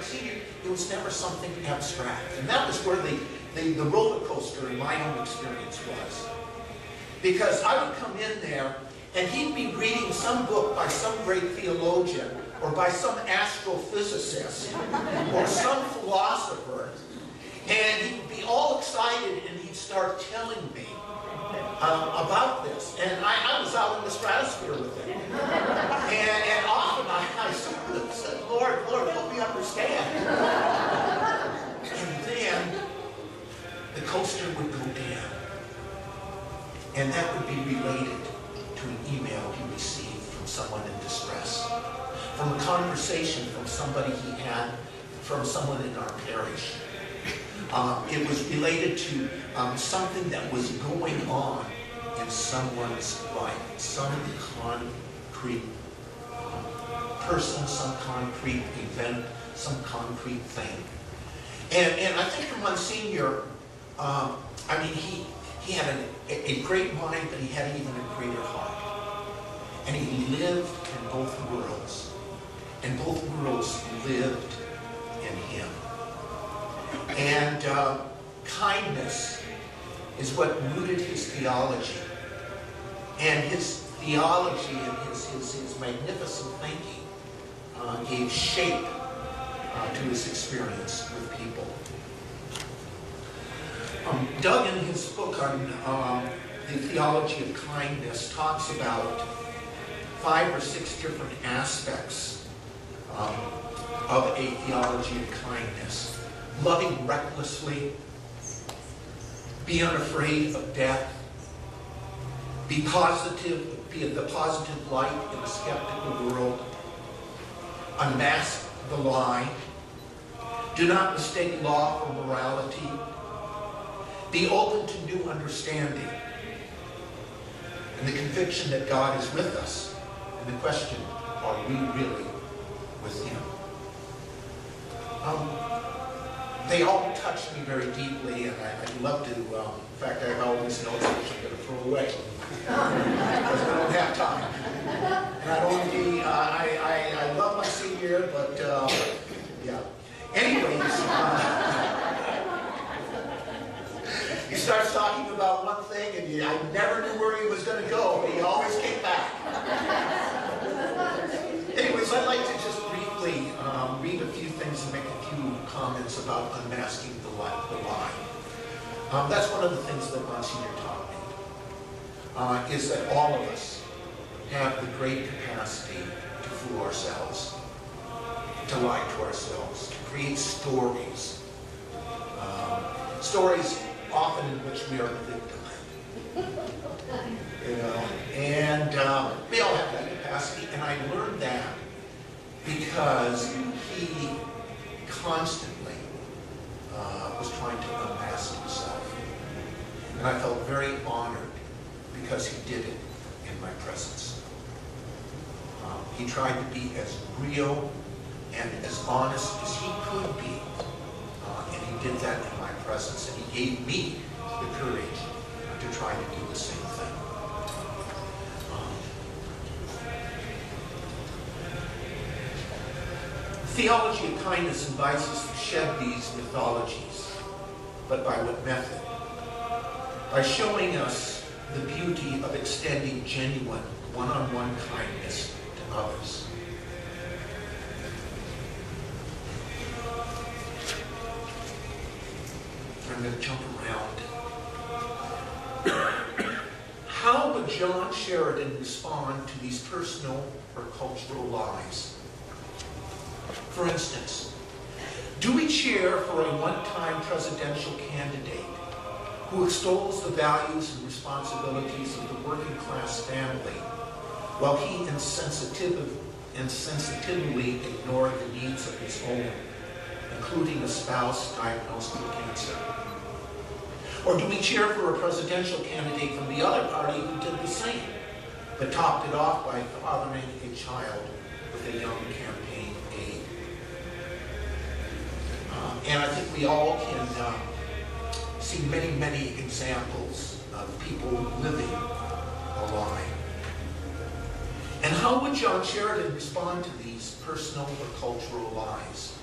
Monsignor, it was never something abstract. And that was where the roller coaster in my own experience was. Because I would come in there, and he'd be reading some book by some great theologian, or by some astrophysicist, or some philosopher, and he'd be all excited, and he'd start telling me about this. And I was out in the stratosphere with him. And often I sort of said, Lord, help me understand. And then the coaster would go down. And that would be related to an email he received from someone in distress, from a conversation from somebody he had, from someone in our parish. It was related to something that was going on in someone's life, some concrete person, some concrete event, some concrete thing. And I think for Monsignor, I mean, he had a great mind, but he had even a greater heart. And he lived in both worlds. And both worlds lived in him. And kindness is what rooted his theology. And his theology and his magnificent thinking gave shape to his experience with people. Doug, in his book on the theology of kindness, talks about 5 or 6 different aspects of a theology of kindness. Loving recklessly, be unafraid of death, be positive, be the positive light in a skeptical world, unmask the lie, do not mistake law for morality, be open to new understanding, and the conviction that God is with us, and the question, are we really with him? They all touched me very deeply, and I'd love to, in fact, I have all these notes which I'm going to throw away, because I don't have time. And I don't want to be, I love my senior, but, yeah. Anyways, he starts talking about one thing, and I never knew where he was going to go, but he always came back. Anyways, I'd like to just briefly read a few things and make a few comments about unmasking the lie. That's one of the things that Monsignor taught me, is that all of us have the great capacity to fool ourselves, to lie to ourselves, to create stories. Stories often in which we are the victim. You know, and we all have that capacity, and I learned that because he constantly was trying to unmask himself. And I felt very honored because he did it in my presence. He tried to be as real and as honest as he could be. And he did that in my presence. And he gave me the courage to try to do the same thing. Theology of kindness invites us to shed these mythologies, but by what method? By showing us the beauty of extending genuine one-on-one kindness to others. I'm going to jump around. How would John Sheridan respond to these personal or cultural lies? For instance, do we cheer for a one-time presidential candidate who extols the values and responsibilities of the working class family while he insensitively ignored the needs of his own, including a spouse diagnosed with cancer? Or do we cheer for a presidential candidate from the other party who did the same, but topped it off by fathering a child with a young campaign aide? And I think we all can see many, many examples of people living a lie. And how would John Sheridan respond to these personal or cultural lies?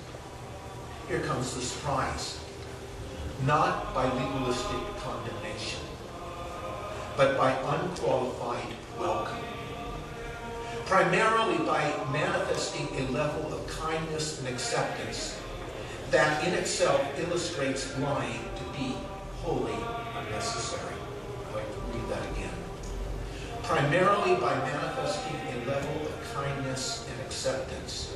here comes the surprise. Not by legalistic condemnation, but by unqualified welcome. Primarily by manifesting a level of kindness and acceptance that in itself illustrates lying to be wholly unnecessary. I'd like to read that again. Primarily by manifesting a level of kindness and acceptance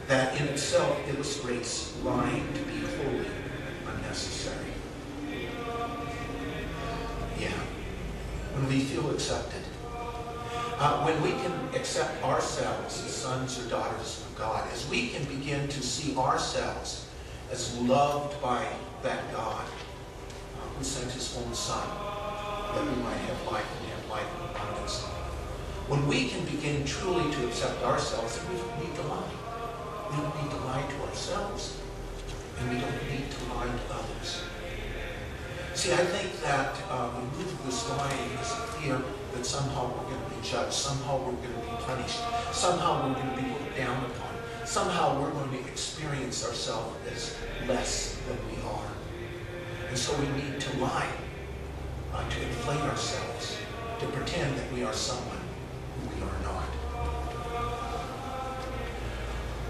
that in itself illustrates lying to be wholly unnecessary. Yeah, when we feel accepted, when we can accept ourselves as sons or daughters of God, as we can begin to see ourselves as loved by that God who sent his own Son, that we might have life and have life in abundance. When we can begin truly to accept ourselves, then we don't need to lie. We don't need to lie to ourselves, and we don't need to lie to others. See, I think that the root of this lying is a fear that somehow we're going to be judged, somehow we're going to be punished, somehow we're going to be looked down upon, somehow we're going to experience ourselves as less than we are. And so we need to lie, to inflate ourselves, to pretend that we are someone who we are not.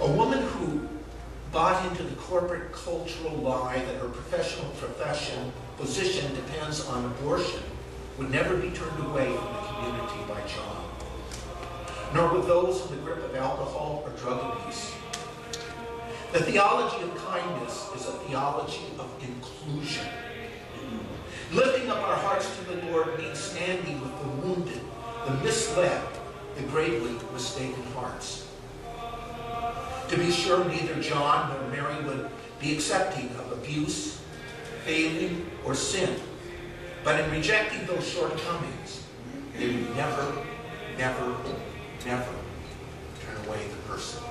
A woman who bought into the corporate cultural lie that her professional position depends on abortion would never be turned away from the community by John, nor would those in the grip of alcohol or drug abuse. The theology of kindness is a theology of inclusion. Lifting up our hearts to the Lord means standing with the wounded, the misled, the gravely mistaken hearts. To be sure, neither John nor Mary would be accepting of abuse, failing, or sin. But in rejecting those shortcomings, they would never, never, never turn away the person.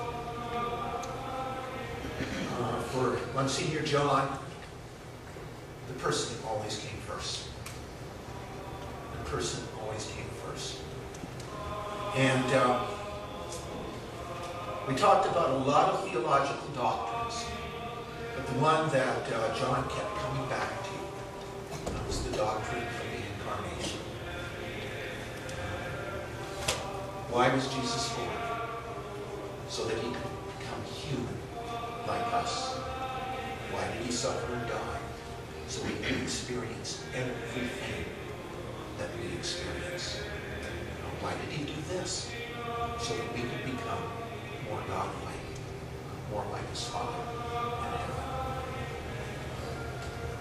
For Monsignor John, the person always came first. The person always came first. And we talked about a lot of theological doctrines, but the one that John kept coming back to was the doctrine of the Incarnation. Why was Jesus born? So that he could become human like us. Why did he suffer and die? So we can experience everything that we experience. Why did he do this? So that we can become more godlike, more like his Father in heaven.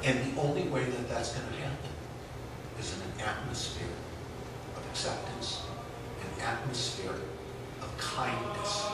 And the only way that that's going to happen is in an atmosphere of acceptance, an atmosphere of kindness,